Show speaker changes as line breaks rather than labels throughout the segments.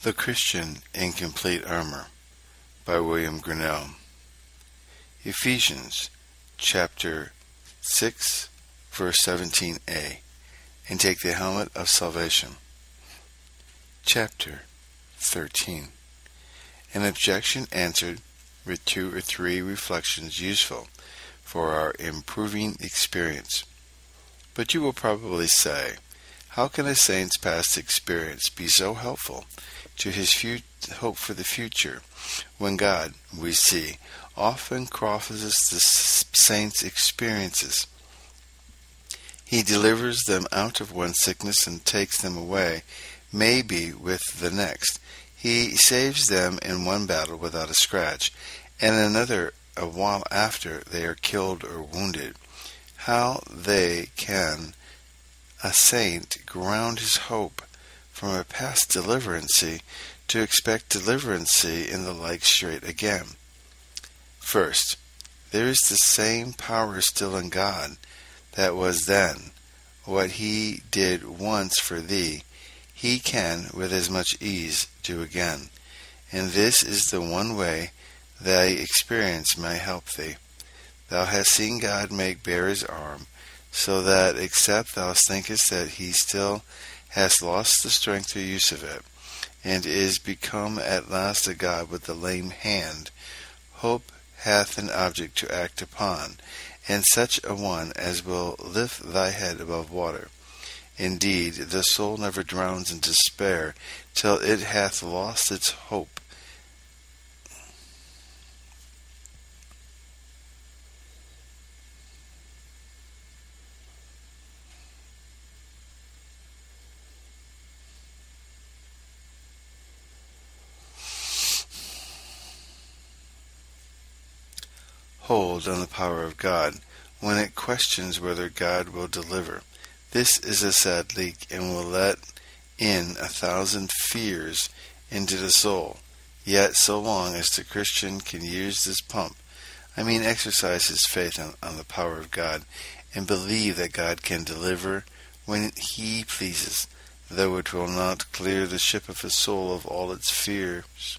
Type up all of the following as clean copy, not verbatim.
The Christian in Complete Armour by William Gurnall. Ephesians chapter 6 verse 17a, and take the helmet of salvation. Chapter 13. An objection answered with 2 or 3 reflections useful for our improving experience. But you will probably say, how can a saint's past experience be so helpful to his hope for the future, when God, we see, often crosses the saint's experiences? He delivers them out of one sickness and takes them away, maybe with the next. He saves them in one battle without a scratch, and another a while after they are killed or wounded. How can a saint ground his hope from a past deliverance to expect deliverance in the like strait again? First, there is the same power still in God that was then. What he did once for thee, he can with as much ease do again. And this is the one way thy experience may help thee. Thou hast seen God make bare his arm, so that except thou thinkest that he still has lost the strength or use of it, and is become at last a God with the lame hand, hope hath an object to act upon, and such a one as will lift thy head above water. Indeed, the soul never drowns in despair till it hath lost its hope. Hold on the power of God when it questions whether God will deliver. This is a sad leak, and will let in 1,000 fears into the soul. Yet so long as the Christian can use this pump, exercise his faith on the power of God, and believe that God can deliver when he pleases, though it will not clear the ship of his soul of all its fears,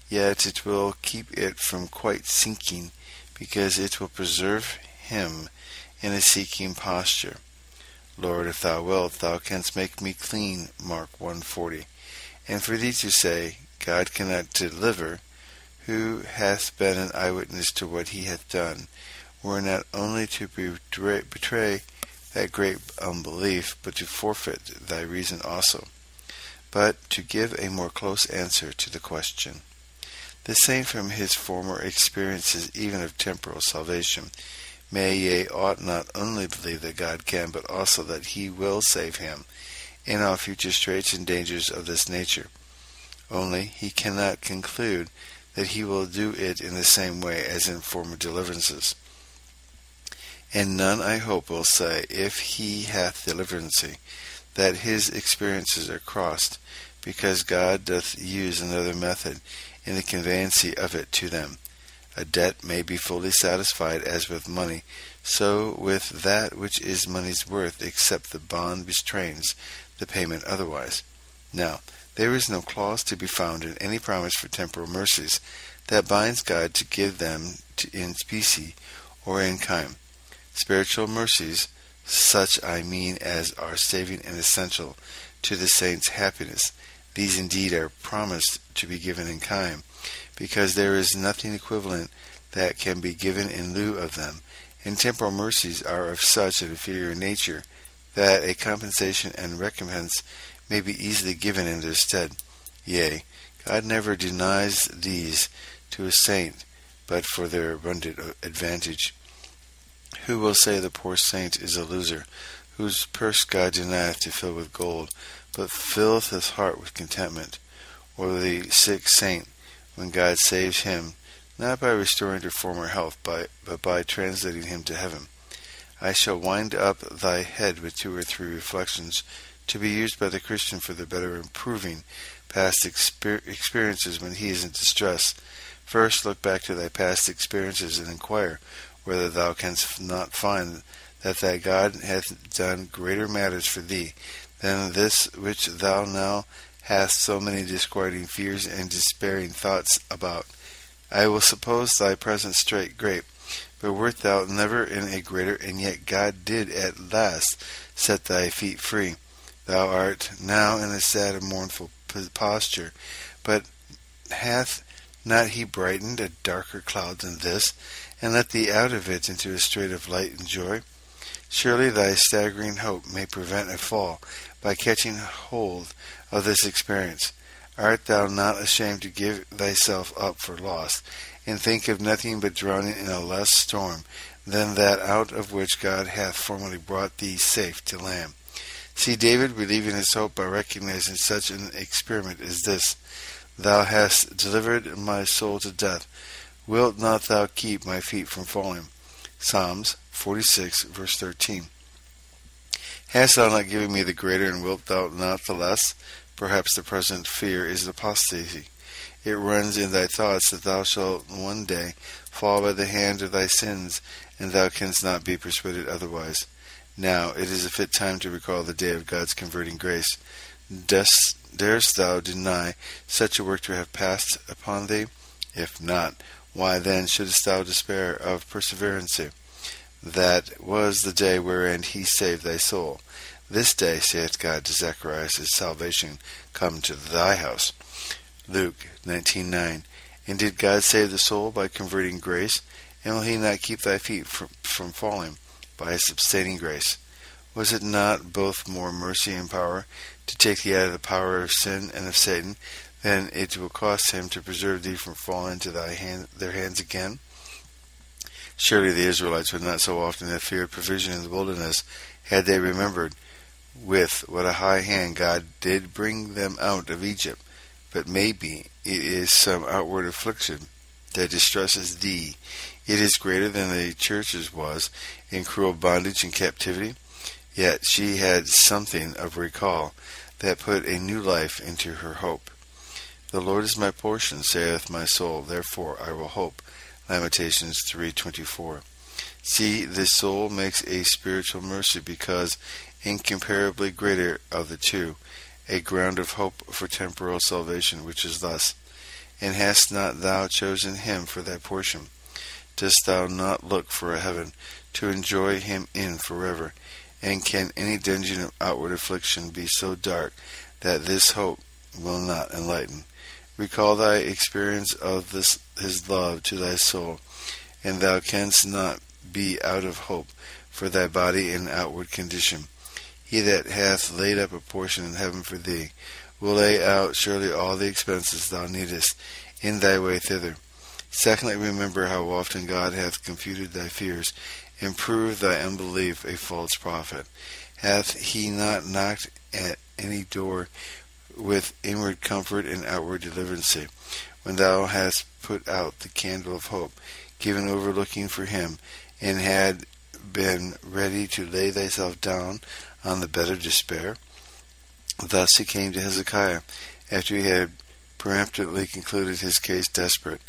yet it will keep it from quite sinking, because it will preserve him in a seeking posture. Lord, if thou wilt, thou canst make me clean, Mark 1:40. And for thee to say, God cannot deliver, who hath been an eyewitness to what he hath done, were not only to betray that great unbelief, but to forfeit thy reason also. But to give a more close answer to the question, the saint from his former experiences even of temporal salvation may, yea, ought not only believe that God can, but also that he will save him in all future straits and dangers of this nature. Only he cannot conclude that he will do it in the same way as in former deliverances. And none, I hope, will say, if he hath deliverance, that his experiences are crossed, because God doth use another method in the conveyancy of it to them. A debt may be fully satisfied as with money, so with that which is money's worth, except the bond restrains the payment otherwise. Now, there is no clause to be found in any promise for temporal mercies that binds God to give them in specie or in kind. Spiritual mercies, such as are saving and essential to the saint's happiness, these indeed are promised to be given in kind, because there is nothing equivalent that can be given in lieu of them, and temporal mercies are of such an inferior nature that a compensation and recompense may be easily given in their stead. Yea, God never denies these to a saint, but for their abundant advantage. Who will say the poor saint is a loser, whose purse God denieth to fill with gold, but filleth his heart with contentment? Or the sick saint, when God saves him, not by restoring to former health, but by translating him to heaven? I shall wind up thy head with 2 or 3 reflections to be used by the Christian for the better improving past experiences when he is in distress. First, look back to thy past experiences and inquire whether thou canst not find that thy God hath done greater matters for thee than this which thou now hast so many disquieting fears and despairing thoughts about? I will suppose thy present strait great, but wert thou never in a greater? And yet God did at last set thy feet free. Thou art now in a sad and mournful posture, but hath not he brightened a darker cloud than this, and let thee out of it into a strait of light and joy? Surely thy staggering hope may prevent a fall by catching hold of this experience. Art thou not ashamed to give thyself up for lost, and think of nothing but drowning in a less storm than that out of which God hath formerly brought thee safe to land? See David relieving his hope by recognizing such an experiment as this. Thou hast delivered my soul to death. Wilt not thou keep my feet from falling? Psalms 46, verse 13. Hast thou not given me the greater, and wilt thou not the less? Perhaps the present fear is apostasy. It runs in thy thoughts that thou shalt one day fall by the hand of thy sins, and thou canst not be persuaded otherwise. Now it is a fit time to recall the day of God's converting grace. Darest thou deny such a work to have passed upon thee? If not, why then shouldest thou despair of perseverance? That was the day wherein he saved thy soul. This day, saith God to Zacharias, is salvation come to thy house. Luke 19:9. And did God save the soul by converting grace? And will he not keep thy feet from falling by his sustaining grace? Was it not both more mercy and power to take thee out of the power of sin and of Satan than it will cost him to preserve thee from falling into their hands again? Surely the Israelites would not so often have feared provision in the wilderness had they remembered with what a high hand God did bring them out of Egypt. But maybe it is some outward affliction that distresses thee. It is greater than the church's was in cruel bondage and captivity. Yet she had something of recall that put a new life into her hope. The Lord is my portion, saith my soul, therefore I will hope. Lamentations 3:24. See, the soul makes a spiritual mercy because incomparably greater of the two, a ground of hope for temporal salvation, which is thus: And hast not thou chosen him for thy portion? Dost thou not look for a heaven to enjoy him in forever? And can any dungeon of outward affliction be so dark that this hope will not enlighten? Recall thy experience of his love to thy soul, and thou canst not be out of hope for thy body and outward condition. He that hath laid up a portion in heaven for thee will lay out surely all the expenses thou needest in thy way thither. Secondly, remember how often God hath confuted thy fears, and proved thy unbelief a false prophet. Hath he not knocked at any door with inward comfort and outward deliverance, when thou hast put out the candle of hope, given over looking for him, and had been ready to lay thyself down on the bed of despair? Thus he came to Hezekiah, after he had peremptorily concluded his case desperate.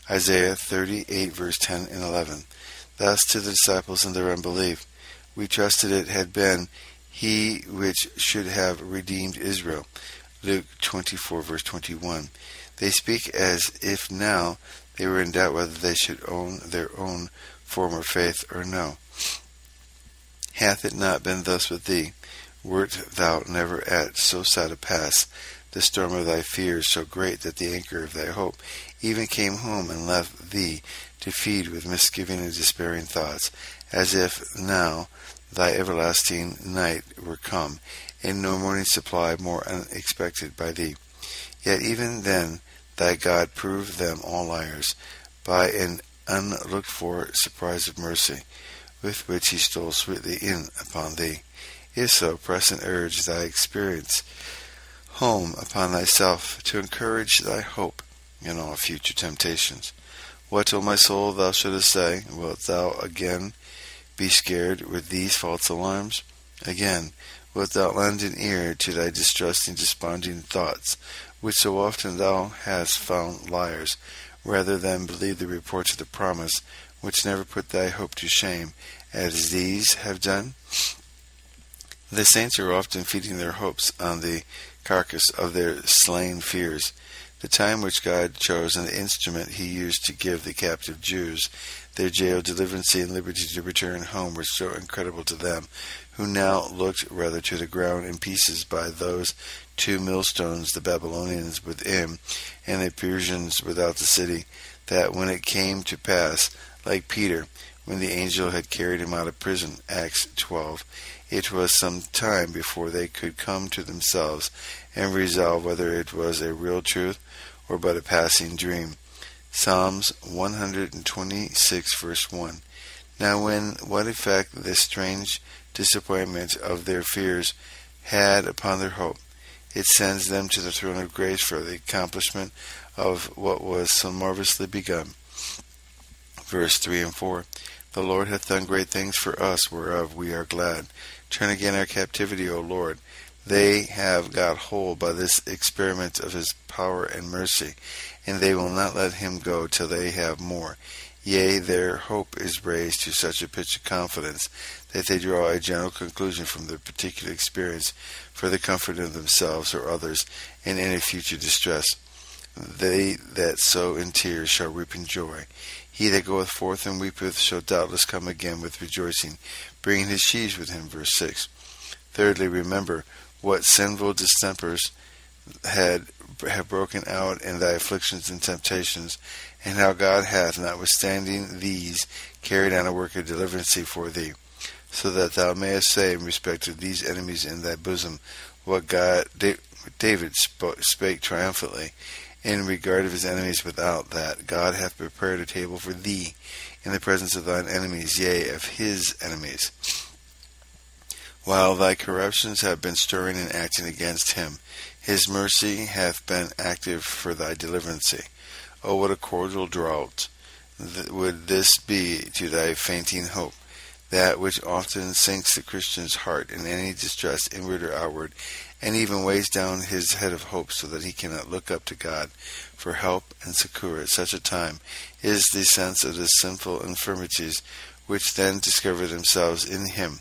Isaiah 38, verse 10 and 11. Thus to the disciples in their unbelief: We trusted it had been he which should have redeemed Israel. Luke 24, verse 21. They speak as if now they were in doubt whether they should own their own former faith or no. Hath it not been thus with thee? Wert thou never at so sad a pass, the storm of thy fears so great that the anchor of thy hope even came home and left thee to feed with misgiving and despairing thoughts, as if now thy everlasting night were come, and no morning supply more unexpected by thee? Yet even then thy God proved them all liars, by an unlooked-for surprise of mercy, with which he stole sweetly in upon thee. If so, press and urge thy experience home upon thyself, to encourage thy hope in all future temptations. What, O my soul, thou shouldest say? Wilt thou again be scared with these false alarms? Again, wilt thou lend an ear to thy distrusting, desponding thoughts, which so often thou hast found liars, rather than believe the reports of the promise, which never put thy hope to shame, as these have done? The saints are often feeding their hopes on the carcass of their slain fears. The time which God chose and the instrument he used to give the captive Jews their jail, deliverance, and liberty to return home were so incredible to them, who now looked rather to the ground in pieces by those 2 millstones, the Babylonians within and the Persians without the city, that when it came to pass, like Peter, when the angel had carried him out of prison, Acts 12, it was some time before they could come to themselves and resolve whether it was a real truth or but a passing dream. Psalms 126 verse 1. Now what effect this strange disappointment of their fears had upon their hope. It sends them to the throne of grace for the accomplishment of what was so marvelously begun. Verse 3 and 4. The Lord hath done great things for us, whereof we are glad. Turn again our captivity, O Lord. They have got hold by this experiment of his power and mercy, and they will not let him go till they have more. Yea, their hope is raised to such a pitch of confidence that they draw a general conclusion from their particular experience for the comfort of themselves or others in any future distress. They that sow in tears shall reap in joy. He that goeth forth and weepeth shall doubtless come again with rejoicing, bringing his sheaves with him. Verse 6. Thirdly, remember what sinful distempers have broken out in thy afflictions and temptations, and how God hath, notwithstanding these, carried on a work of deliverance for thee, so that thou mayest say in respect of these enemies in thy bosom what David spake triumphantly in regard of his enemies without, that God hath prepared a table for thee in the presence of thine enemies, yea, of his enemies. While thy corruptions have been stirring and acting against him, his mercy hath been active for thy deliverance. O what a cordial draught would this be to thy fainting hope, that which often sinks the Christian's heart in any distress, inward or outward, and even weighs down his head of hope so that he cannot look up to God for help and succor at such a time, is the sense of the sinful infirmities which then discover themselves in him.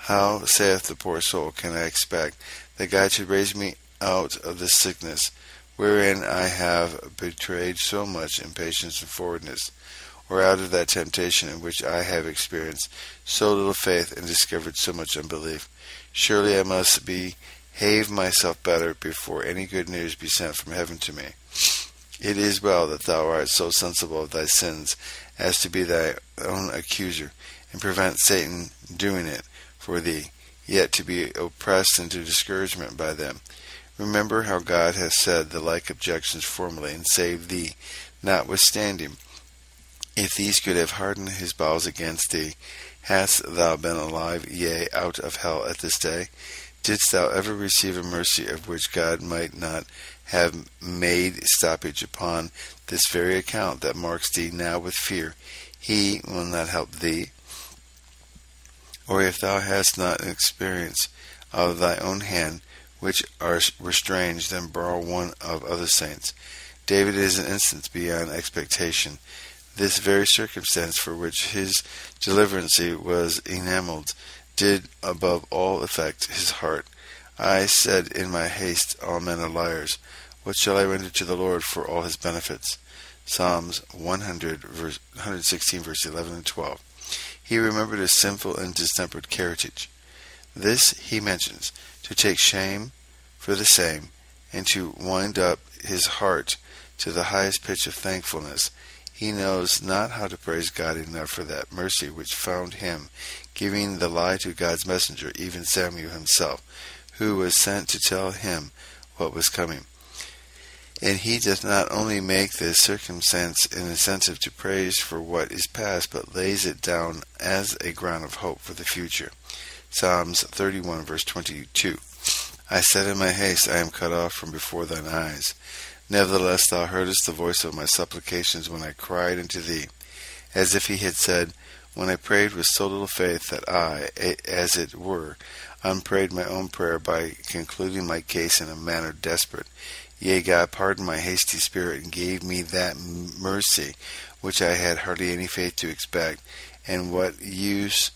How, saith the poor soul, can I expect that God should raise me out of this sickness, wherein I have betrayed so much impatience and forwardness, or out of that temptation in which I have experienced so little faith and discovered so much unbelief? Surely I must behave myself better before any good news be sent from heaven to me. It is well that thou art so sensible of thy sins as to be thy own accuser, and prevent Satan doing it for thee, yet to be oppressed into discouragement by them. Remember how God hath said the like objections formerly, and saved thee. Notwithstanding, if these could have hardened his bowels against thee, hast thou been alive, yea, out of hell at this day? Didst thou ever receive a mercy of which God might not have made stoppage upon this very account that marks thee now with fear? He will not help thee. Or if thou hast not an experience of thy own hand, which were strange, then borrow one of other saints. David is an instance beyond expectation. This very circumstance for which his deliverance was enameled did above all affect his heart. I said in my haste, all men are liars. What shall I render to the Lord for all his benefits? Psalms 116, verse 11 and 12. He remembered his sinful and distempered heritage. This he mentions, to take shame for the same, and to wind up his heart to the highest pitch of thankfulness. He knows not how to praise God enough for that mercy which found him, giving the lie to God's messenger, even Samuel himself, who was sent to tell him what was coming. And he does not only make this circumstance an incentive to praise for what is past, but lays it down as a ground of hope for the future. Psalms 31, verse 22. I said in my haste, I am cut off from before thine eyes. Nevertheless thou heardest the voice of my supplications when I cried unto thee. As if he had said, when I prayed with so little faith that I, as it were, unprayed my own prayer by concluding my case in a manner desperate. Yea, God pardoned my hasty spirit, and gave me that mercy which I had hardly any faith to expect. And what use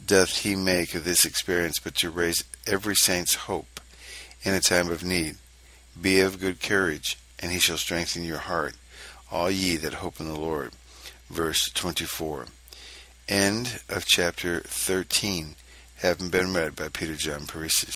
doth he make of this experience but to raise every saint's hope in a time of need. Be of good courage, and he shall strengthen your heart, all ye that hope in the Lord. Verse 24. End of chapter 13, having been read by Peter John Paresis.